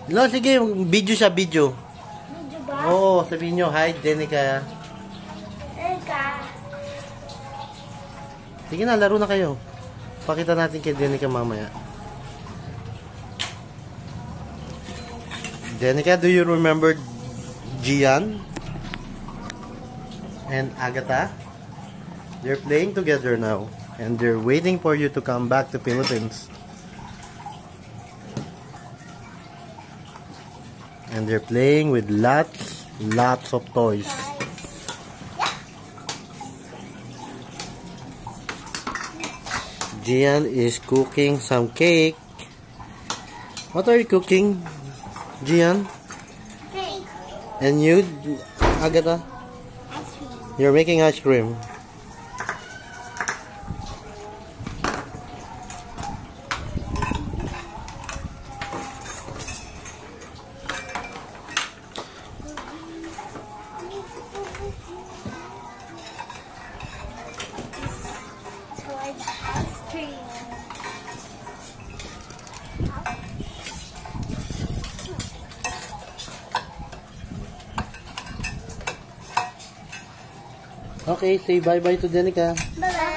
No, sige, video siya, video. Medyo ba? Oo, sabihin nyo, hi, Jenica. Eka. Sige na, laro na kayo. Pakita natin kay Jenica mamaya. Jenica, do you remember Gian and Agatha? They're playing together now. And they're waiting for you to come back to Philippines. And they're playing with lots of toys. Gian is cooking some cake. What are you cooking, Gian? Cake. And you, Agatha? Ice cream. You're making ice cream. Ice cream. Okay, say bye-bye to Jenica. Bye-bye.